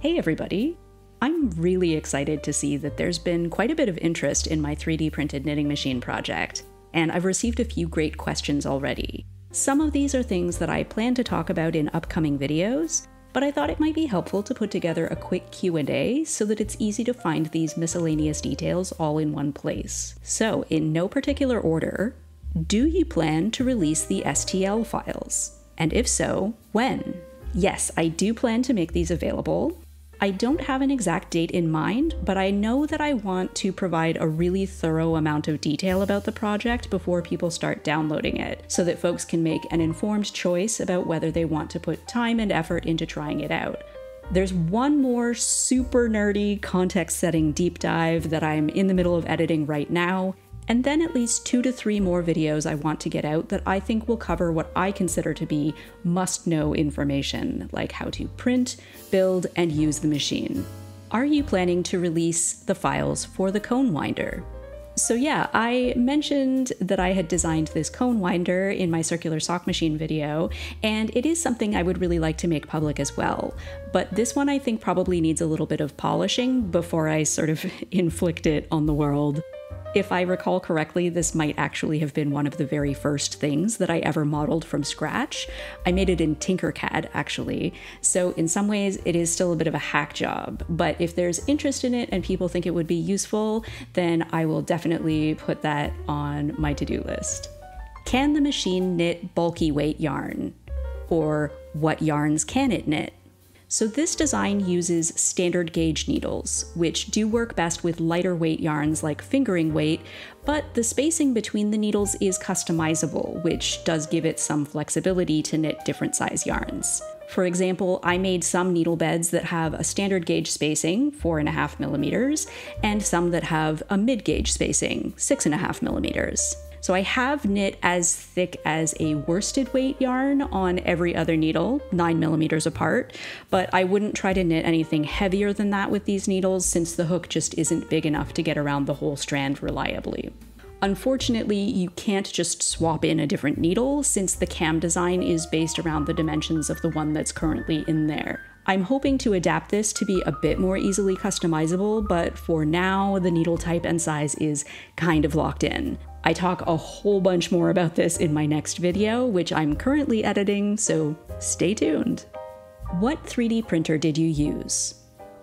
Hey everybody! I'm really excited to see that there's been quite a bit of interest in my 3D printed knitting machine project, and I've received a few great questions already. Some of these are things that I plan to talk about in upcoming videos, but I thought it might be helpful to put together a quick Q&A so that it's easy to find these miscellaneous details all in one place. So, in no particular order, do you plan to release the STL files? And if so, when? Yes, I do plan to make these available. I don't have an exact date in mind, but I know that I want to provide a really thorough amount of detail about the project before people start downloading it, so that folks can make an informed choice about whether they want to put time and effort into trying it out. There's one more super nerdy context-setting deep dive that I'm in the middle of editing right now, and then at least 2 to 3 more videos I want to get out that I think will cover what I consider to be must-know information, like how to print, build, and use the machine. Are you planning to release the files for the cone winder? So yeah, I mentioned that I had designed this cone winder in my circular sock machine video, and it is something I would really like to make public as well. But this one I think probably needs a little bit of polishing before I sort of inflict it on the world. If I recall correctly, this might actually have been one of the very first things that I ever modeled from scratch. I made it in Tinkercad, actually, so in some ways it is still a bit of a hack job, but if there's interest in it and people think it would be useful, then I will definitely put that on my to-do list. Can the machine knit bulky weight yarn? Or what yarns can it knit? So this design uses standard gauge needles, which do work best with lighter weight yarns like fingering weight, but the spacing between the needles is customizable, which does give it some flexibility to knit different size yarns. For example, I made some needle beds that have a standard gauge spacing, 4.5 millimeters, and some that have a mid-gauge spacing, 6.5 millimeters. So I have knit as thick as a worsted weight yarn on every other needle, 9 millimeters apart, but I wouldn't try to knit anything heavier than that with these needles since the hook just isn't big enough to get around the whole strand reliably. Unfortunately, you can't just swap in a different needle since the cam design is based around the dimensions of the one that's currently in there. I'm hoping to adapt this to be a bit more easily customizable, but for now, the needle type and size is kind of locked in. I talk a whole bunch more about this in my next video, which I'm currently editing, so stay tuned. What 3D printer did you use?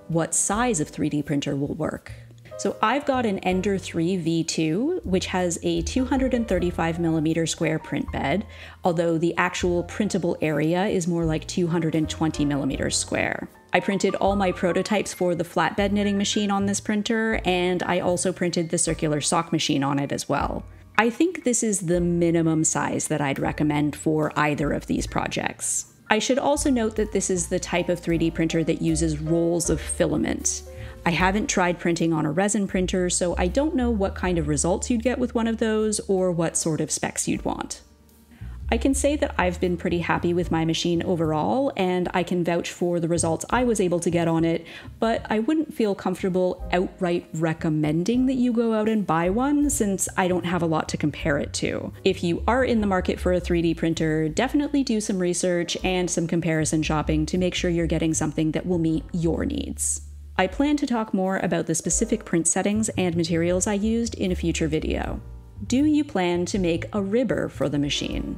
What size of 3D printer will work? So I've got an Ender 3 V2, which has a 235mm square print bed, although the actual printable area is more like 220mm square. I printed all my prototypes for the flatbed knitting machine on this printer, and I also printed the circular sock machine on it as well. I think this is the minimum size that I'd recommend for either of these projects. I should also note that this is the type of 3D printer that uses rolls of filament. I haven't tried printing on a resin printer, so I don't know what kind of results you'd get with one of those or what sort of specs you'd want. I can say that I've been pretty happy with my machine overall, and I can vouch for the results I was able to get on it, but I wouldn't feel comfortable outright recommending that you go out and buy one since I don't have a lot to compare it to. If you are in the market for a 3D printer, definitely do some research and some comparison shopping to make sure you're getting something that will meet your needs. I plan to talk more about the specific print settings and materials I used in a future video. Do you plan to make a ribber for the machine?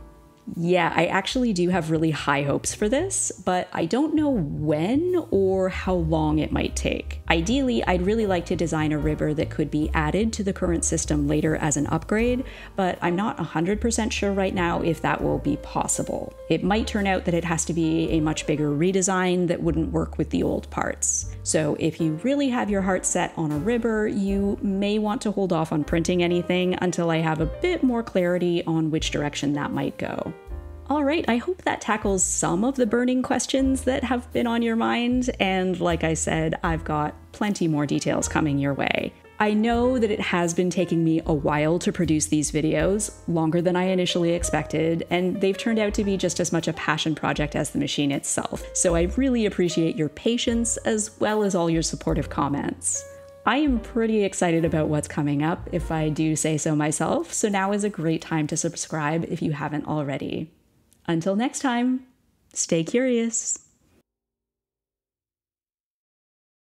Yeah, I actually do have really high hopes for this, but I don't know when or how long it might take. Ideally, I'd really like to design a ribber that could be added to the current system later as an upgrade, but I'm not 100% sure right now if that will be possible. It might turn out that it has to be a much bigger redesign that wouldn't work with the old parts. So if you really have your heart set on a ribber, you may want to hold off on printing anything until I have a bit more clarity on which direction that might go. Alright, I hope that tackles some of the burning questions that have been on your mind, and like I said, I've got plenty more details coming your way. I know that it has been taking me a while to produce these videos, longer than I initially expected, and they've turned out to be just as much a passion project as the machine itself, so I really appreciate your patience as well as all your supportive comments. I am pretty excited about what's coming up, if I do say so myself, so now is a great time to subscribe if you haven't already. Until next time, stay curious.